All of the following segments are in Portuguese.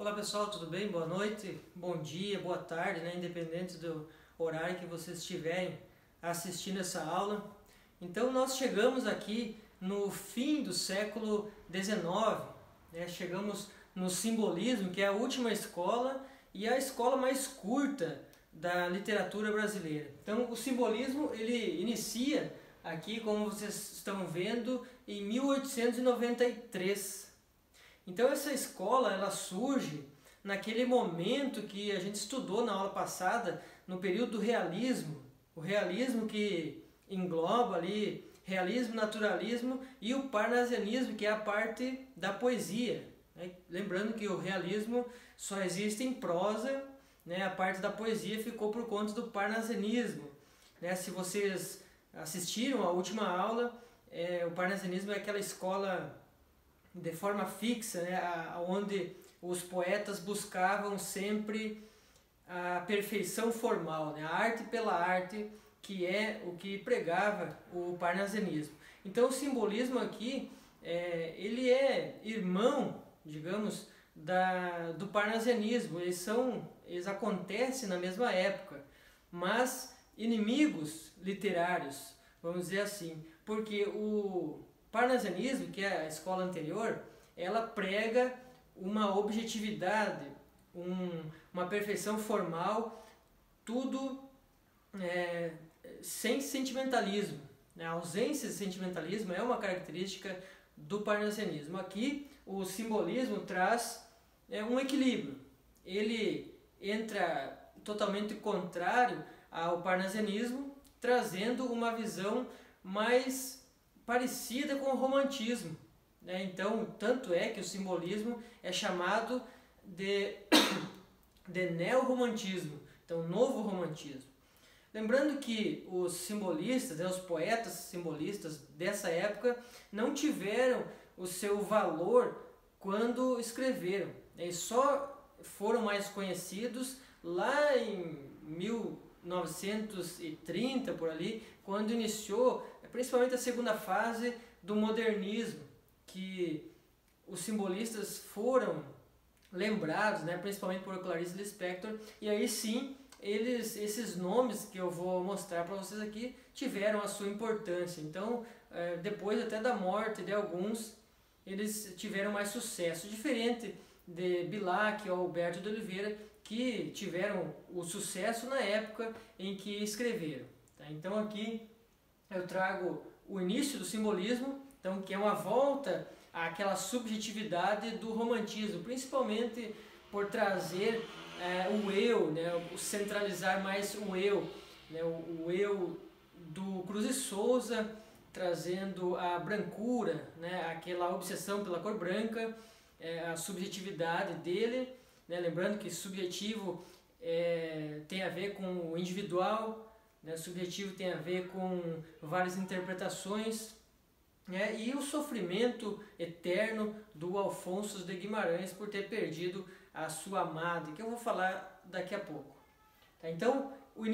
Olá pessoal, tudo bem? Boa noite, bom dia, boa tarde, né? Independente do horário que vocês estiverem assistindo essa aula. Então nós chegamos aqui no fim do século XIX, né? Chegamos no simbolismo, que é a última escola e a escola mais curta da literatura brasileira. Então o simbolismo ele inicia aqui, como vocês estão vendo, em 1893. Então essa escola ela surge naquele momento que a gente estudou na aula passada, no período do realismo. O realismo que engloba ali realismo, naturalismo e o parnasianismo, que é a parte da poesia, né? Lembrando que o realismo só existe em prosa, né? A parte da poesia ficou por conta do parnasianismo, né? Se vocês assistiram à última aula, o parnasianismo é aquela escola de forma fixa, né, onde os poetas buscavam sempre a perfeição formal, né, a arte pela arte, que é o que pregava o parnasianismo. Então o simbolismo aqui, ele é irmão, digamos, do parnasianismo, eles acontecem na mesma época, mas inimigos literários, vamos dizer assim, porque o parnasianismo, que é a escola anterior, ela prega uma objetividade, uma perfeição formal, tudo sem sentimentalismo. A ausência de sentimentalismo é uma característica do parnasianismo. Aqui o simbolismo traz um equilíbrio. Ele entra totalmente contrário ao parnasianismo, trazendo uma visão mais parecida com o romantismo, né? Então, tanto é que o simbolismo é chamado de neorromantismo, então novo romantismo. Lembrando que os simbolistas, né, os poetas simbolistas dessa época não tiveram o seu valor quando escreveram. Eles só foram mais conhecidos lá em 1930, por ali, quando iniciou principalmente a segunda fase do modernismo, que os simbolistas foram lembrados, né, principalmente por Clarice Lispector, e aí sim, esses nomes que eu vou mostrar para vocês aqui tiveram a sua importância. Então, depois até da morte de alguns, eles tiveram mais sucesso, diferente de Bilac ou Alberto de Oliveira, que tiveram o sucesso na época em que escreveram. Tá? Então aqui eu trago o início do simbolismo, então, que é uma volta àquela subjetividade do romantismo, principalmente por trazer o eu, né, centralizar mais o eu, né, o eu do Cruz e Souza, trazendo a brancura, né, aquela obsessão pela cor branca, a subjetividade dele, né, lembrando que subjetivo tem a ver com o individual, né, subjetivo tem a ver com várias interpretações, né, e o sofrimento eterno do Alfonso de Guimarães por ter perdido a sua amada, que eu vou falar daqui a pouco. Tá? Então, o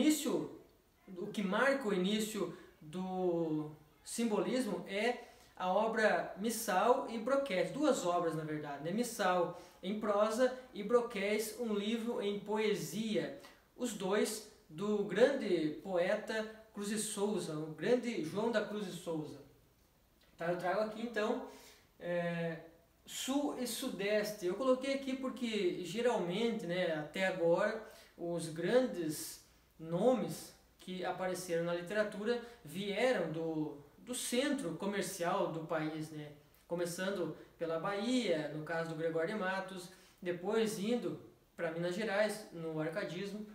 que marca o início do simbolismo é a obra Missal e Broquéis, duas obras na verdade, né? Missal em prosa e Broquéis, um livro em poesia, os dois do grande poeta Cruz e Souza, o grande João da Cruz e Souza. Tá, eu trago aqui então Sul e Sudeste. Eu coloquei aqui porque geralmente, né, até agora, os grandes nomes que apareceram na literatura vieram do centro comercial do país, né? Começando pela Bahia, no caso do Gregório de Matos, depois indo para Minas Gerais, no arcadismo,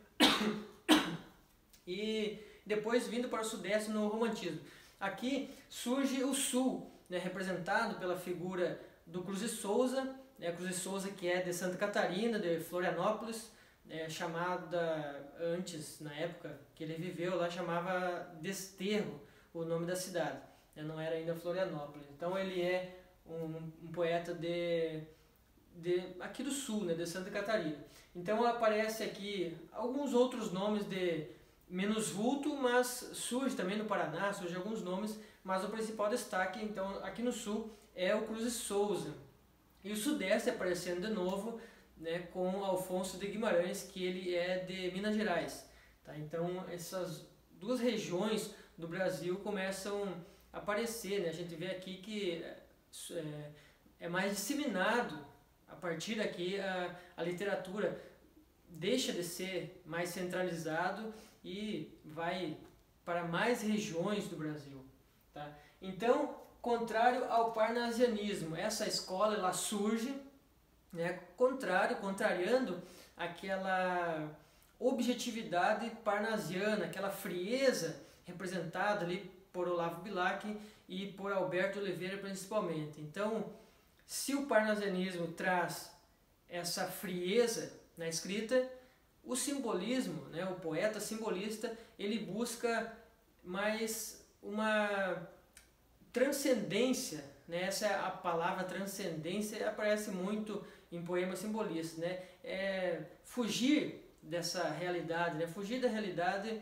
e depois vindo para o Sudeste no romantismo. Aqui surge o Sul, né, representado pela figura do Cruz e Souza, né, Cruz e Souza que é de Santa Catarina, de Florianópolis, chamada antes, na época que ele viveu lá, chamava Desterro, o nome da cidade, né, não era ainda Florianópolis. Então ele é um poeta aqui do Sul, né, de Santa Catarina. Então aparece aqui alguns outros nomes de menos vulto, mas surge também no Paraná, surge alguns nomes, mas o principal destaque, então, aqui no Sul é o Cruz e Souza. E o Sudeste aparecendo de novo né, com Alfonso de Guimarães, que ele é de Minas Gerais. Tá? Então essas duas regiões do Brasil começam a aparecer, né? A gente vê aqui que é mais disseminado a partir daqui a literatura, deixa de ser mais centralizado e vai para mais regiões do Brasil. Tá? Então, contrário ao parnasianismo, essa escola ela surge, né, contrariando aquela objetividade parnasiana, aquela frieza representada ali por Olavo Bilac e por Alberto Oliveira principalmente. Então, se o parnasianismo traz essa frieza na escrita, o simbolismo, né, o poeta simbolista, ele busca mais uma transcendência, né? Essa é a palavra transcendência, aparece muito em poemas simbolistas, né? Fugir dessa realidade, né? Fugir da realidade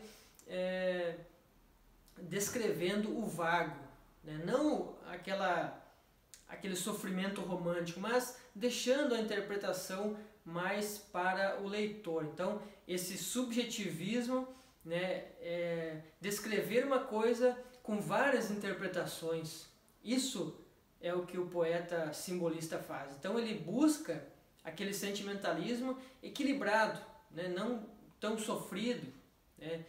descrevendo o vago, né? Não aquele sofrimento romântico, mas deixando a interpretação mais para o leitor. Então, esse subjetivismo, né, descrever uma coisa com várias interpretações, isso é o que o poeta simbolista faz. Então, ele busca aquele sentimentalismo equilibrado, né, não tão sofrido, né.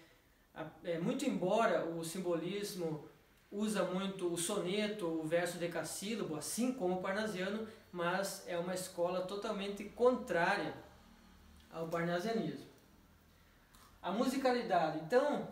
Muito embora o simbolismo usa muito o soneto, o verso decassílabo, assim como o parnasiano, mas é uma escola totalmente contrária ao parnasianismo. A musicalidade. Então,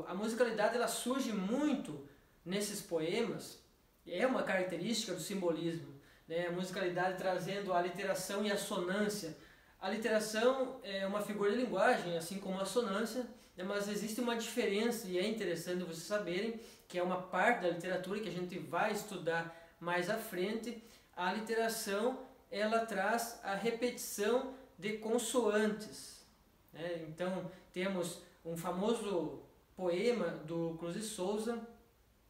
a musicalidade ela surge muito nesses poemas, é uma característica do simbolismo, né? A musicalidade trazendo a literação e a sonância. A literação é uma figura de linguagem, assim como a sonância, né? Mas existe uma diferença, e é interessante vocês saberem, que é uma parte da literatura que a gente vai estudar mais à frente. A literação ela traz a repetição de consoantes, né? Então temos um famoso poema do Cruz de Souza,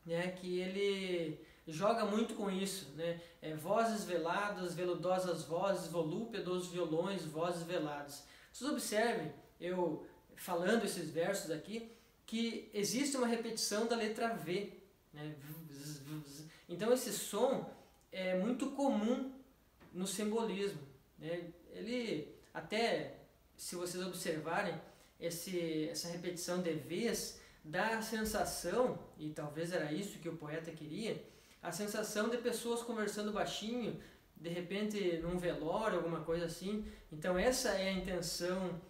né, que ele joga muito com isso, né? Vozes veladas, veludosas vozes, volúpia dos violões, vozes veladas. Vocês observem, eu falando esses versos aqui, que existe uma repetição da letra V, né? Então esse som é muito comum no simbolismo, né? Ele até, se vocês observarem, essa repetição de Vs dá a sensação, e talvez era isso que o poeta queria, a sensação de pessoas conversando baixinho, de repente num velório, alguma coisa assim. Então essa é a intenção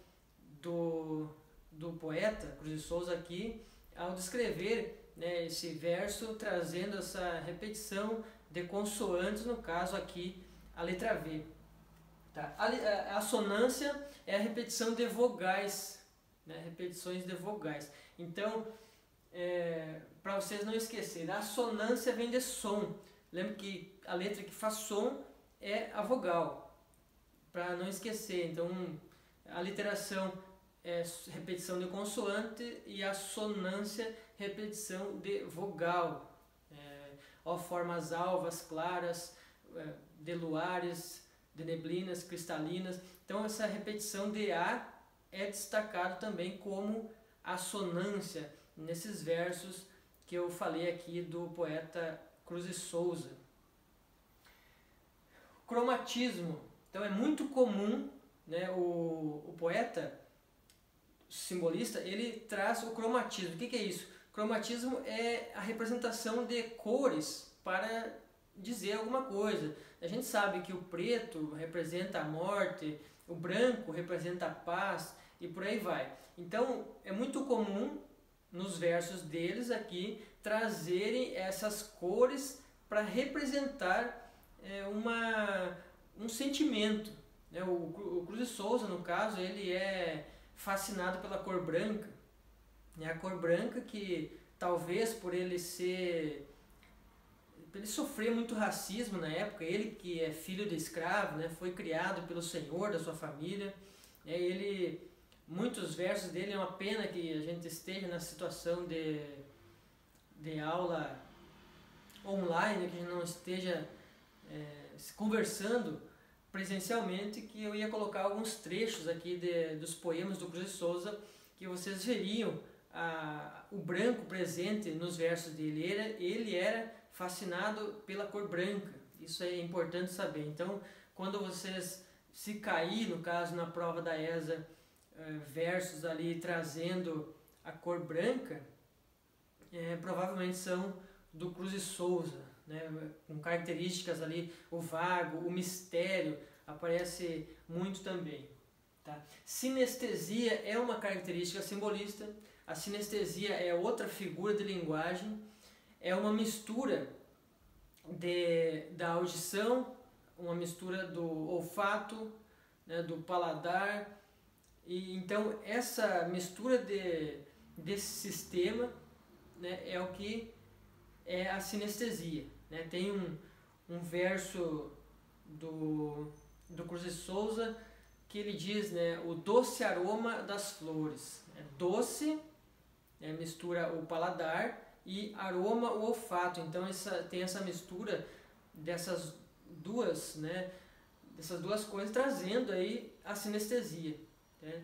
do poeta Cruz de Souza aqui, ao descrever, né, esse verso, trazendo essa repetição de consoantes, no caso aqui a letra V. Tá? A assonância é a repetição de vogais, né, repetições de vogais. Então, para vocês não esquecerem, a assonância vem de som. Lembra que a letra que faz som é a vogal, para não esquecer. Então, a literação é repetição de consoante e a sonância, repetição de vogal. Ó formas alvas, claras, de luares, de neblinas, cristalinas. Então essa repetição de A é destacado também como assonância nesses versos que eu falei aqui do poeta Cruz de Souza. Cromatismo. Então é muito comum, né, o poeta simbolista, ele traz o cromatismo. O que é isso? Cromatismo é a representação de cores para dizer alguma coisa. A gente sabe que o preto representa a morte, o branco representa a paz e por aí vai. Então é muito comum nos versos deles aqui trazerem essas cores para representar um sentimento, né? O Cruz de Souza, no caso, ele é fascinado pela cor branca, né? A cor branca que talvez por ele sofrer muito racismo na época, ele que é filho de escravo, né, foi criado pelo senhor da sua família, muitos versos dele, é uma pena que a gente esteja na situação de aula online, que a gente não esteja conversando presencialmente, que eu ia colocar alguns trechos aqui dos poemas do Cruz de Souza, que vocês veriam o branco presente nos versos dele. Ele era fascinado pela cor branca, isso é importante saber. Então, quando vocês se cair, no caso, na prova da ESA, versos ali trazendo a cor branca, provavelmente são do Cruz de Souza, né? Com características ali, o vago, o mistério, aparece muito também. Tá? Sinestesia é uma característica simbolista. A sinestesia é outra figura de linguagem, é uma mistura da audição, uma mistura do olfato, né, do paladar, e então essa mistura desse sistema, né, é o que é a sinestesia. Né? Tem um verso do Cruz de Souza que ele diz, né, o doce aroma das flores. Doce, mistura o paladar, e aroma o olfato. Então tem essa mistura dessas duas, né, dessas duas coisas, trazendo aí a sinestesia. Né?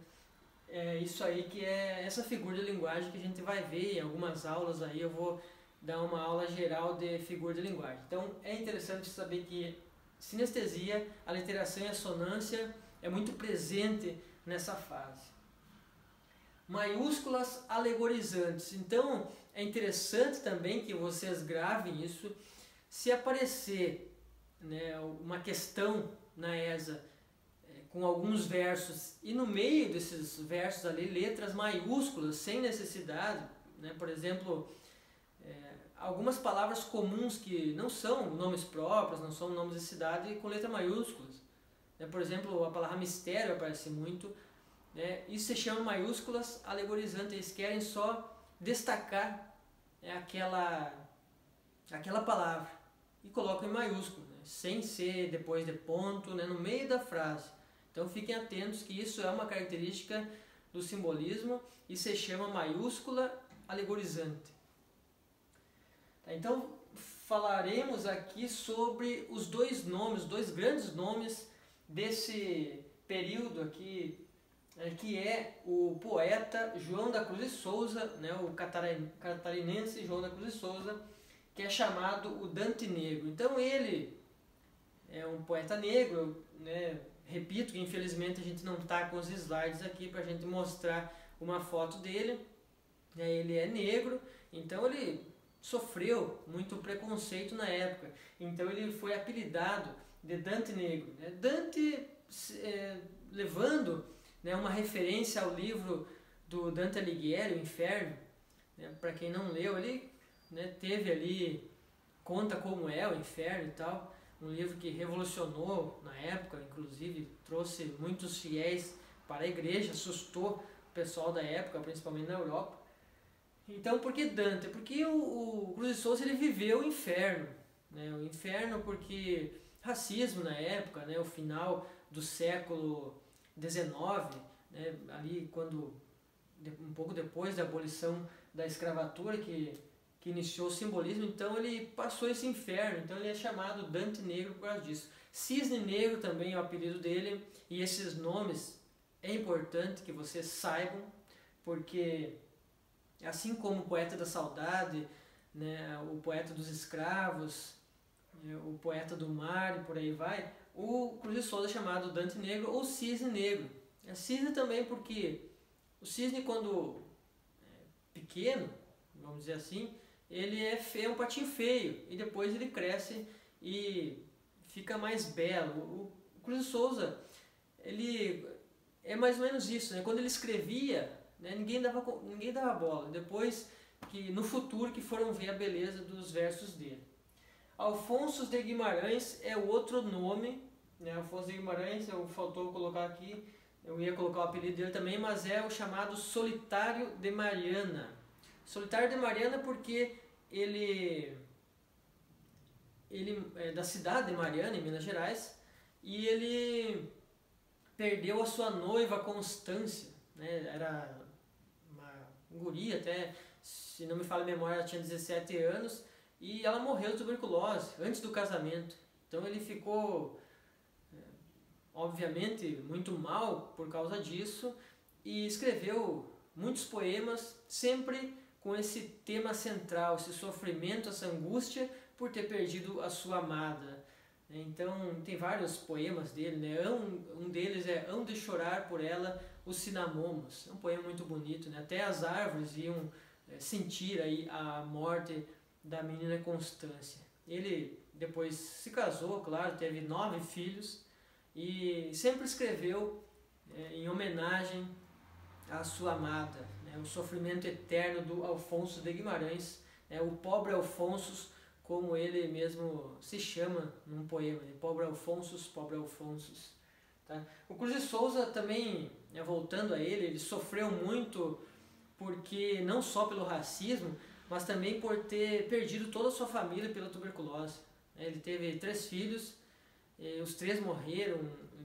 É isso aí que é essa figura de linguagem que a gente vai ver em algumas aulas aí. Eu vou dar uma aula geral de figura de linguagem. Então é interessante saber que sinestesia, aliteração e assonância é muito presente nessa fase. Maiúsculas alegorizantes. Então é interessante também que vocês gravem isso. Se aparecer, né, uma questão na ESA com alguns versos e no meio desses versos ali letras maiúsculas sem necessidade, né, por exemplo, algumas palavras comuns que não são nomes próprios, não são nomes de cidade com letras maiúsculas, né, por exemplo, a palavra mistério aparece muito, né, isso se chama maiúsculas alegorizantes. Eles querem só destacar, né, aquela palavra e colocam em maiúsculo, né, sem ser depois de ponto, né, no meio da frase. Então fiquem atentos que isso é uma característica do simbolismo e se chama maiúscula alegorizante. Tá, então falaremos aqui sobre os dois grandes nomes desse período aqui, que é o poeta João da Cruz de Souza, né, o catarinense João da Cruz de Souza, que é chamado o Dante Negro. Então ele é um poeta negro, né? Repito que infelizmente a gente não está com os slides aqui para a gente mostrar uma foto dele. Ele é negro, então ele sofreu muito preconceito na época. Então ele foi apelidado de Dante Negro. Dante levando, né, uma referência ao livro do Dante Alighieri, O Inferno. Né, para quem não leu, ele, né, teve ali, conta como é o inferno e tal. Um livro que revolucionou na época, inclusive trouxe muitos fiéis para a igreja, assustou o pessoal da época, principalmente na Europa. Então, por que Dante? Porque o Cruz de Souza ele viveu o inferno. Né? O inferno porque racismo na época, né? O final do século XIX, né? Ali quando, um pouco depois da abolição da escravatura, que iniciou o simbolismo, então ele passou esse inferno, então ele é chamado Dante Negro por causa disso. Cisne Negro também é o apelido dele, e esses nomes é importante que vocês saibam, porque assim como o poeta da saudade, né, o poeta dos escravos, o poeta do mar e por aí vai, o Cruz de Souza é chamado Dante Negro ou Cisne Negro. Cisne também porque o cisne, quando pequeno, vamos dizer assim, ele é um patinho feio e depois ele cresce e fica mais belo. O Cruz de Souza, ele é mais ou menos isso, né? Quando ele escrevia, né, ninguém dava bola. Depois, no futuro, que foram ver a beleza dos versos dele. Alfonso de Guimarães é o outro nome, né? Alfonso de Guimarães, faltou colocar aqui, eu ia colocar o apelido dele também, mas é o chamado Solitário de Mariana. Solitário de Mariana porque ele é da cidade de Mariana, em Minas Gerais, e ele perdeu a sua noiva Constância, né? Era uma guria, até, se não me falha a memória, ela tinha 17 anos, e ela morreu de tuberculose antes do casamento. Então ele ficou obviamente muito mal por causa disso, e escreveu muitos poemas sempre com esse tema central, esse sofrimento, essa angústia por ter perdido a sua amada. Então tem vários poemas dele, né? Um deles é Hão de chorar por ela os cinamomos. É um poema muito bonito, né? Até as árvores iam sentir aí a morte da menina Constância. Ele depois se casou, claro, teve 9 filhos e sempre escreveu em homenagem à sua amada, né? O sofrimento eterno do Alfonso de Guimarães, né? O pobre Alfonso, como ele mesmo se chama num poema, né? Pobre Alfonso, pobre Alfonso. Tá? O Cruz de Souza também, né, voltando a ele sofreu muito porque não só pelo racismo, mas também por ter perdido toda a sua família pela tuberculose. Ele teve 3 filhos, os 3 morreram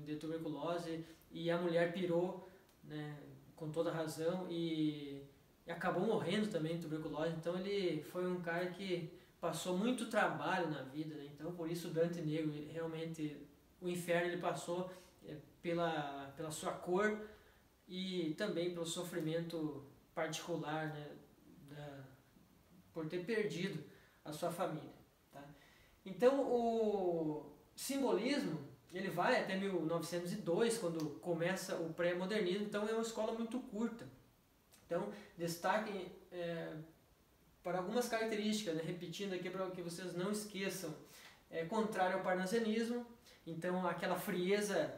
de tuberculose e a mulher pirou, né, com toda razão e acabou morrendo também de tuberculose. Então ele foi um cara que passou muito trabalho na vida, né? Então por isso Dante Negro, realmente o inferno ele passou pela sua cor e também pelo sofrimento particular, né, por ter perdido a sua família. Tá? Então o simbolismo ele vai até 1902, quando começa o pré-modernismo, então é uma escola muito curta. Então destaque para algumas características, né, repetindo aqui para que vocês não esqueçam, contrário ao parnasianismo, então aquela frieza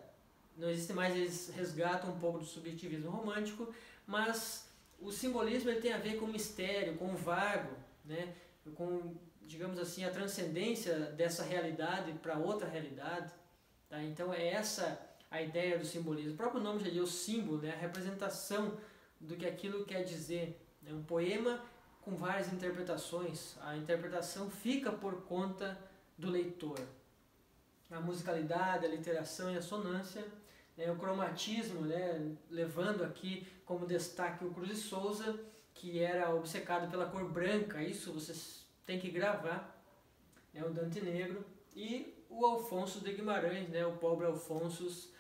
não existe mais, eles resgatam um pouco do subjetivismo romântico, mas o simbolismo ele tem a ver com o mistério, com o vago, né? Com, digamos assim, a transcendência dessa realidade para outra realidade. Tá? Então é essa a ideia do simbolismo. O próprio nome já diz, o símbolo, né? A representação do que aquilo quer dizer. É um poema com várias interpretações. A interpretação fica por conta do leitor. A musicalidade, a literação e a sonância, o cromatismo, né, levando aqui como destaque o Cruz de Souza, que era obcecado pela cor branca, isso vocês têm que gravar, né, o Dante Negro, e o Alfonso de Guimarães, né, o pobre Alfonso,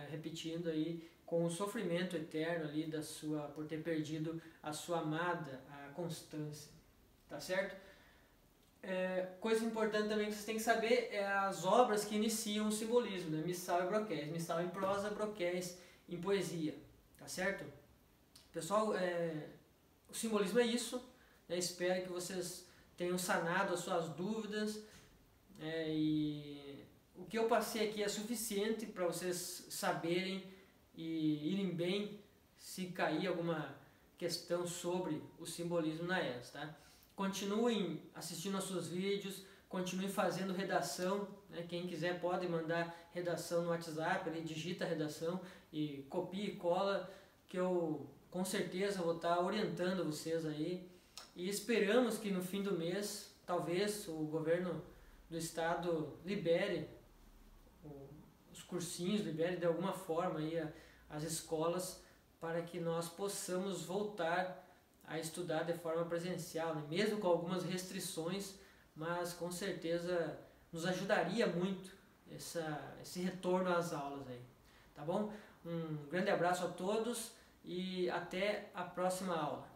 repetindo aí, com o sofrimento eterno ali por ter perdido a sua amada, a Constância, tá certo? Coisa importante também que vocês têm que saber é as obras que iniciam o simbolismo, né? Missal e broquéis. Missal em prosa, broquéis em poesia, tá certo? Pessoal, o simbolismo é isso, né? Espero que vocês tenham sanado as suas dúvidas, e o que eu passei aqui é suficiente para vocês saberem e irem bem se cair alguma questão sobre o simbolismo na ES, tá? Continuem assistindo aos seus vídeos, continuem fazendo redação, né? Quem quiser pode mandar redação no WhatsApp, ele digita a redação e copia e cola, que eu com certeza vou estar orientando vocês aí. E esperamos que no fim do mês, talvez o governo do estado libere os cursinhos, libere de alguma forma aí as escolas para que nós possamos voltar a estudar de forma presencial, né? Mesmo com algumas restrições, mas com certeza nos ajudaria muito esse retorno às aulas aí, tá bom? Um grande abraço a todos e até a próxima aula.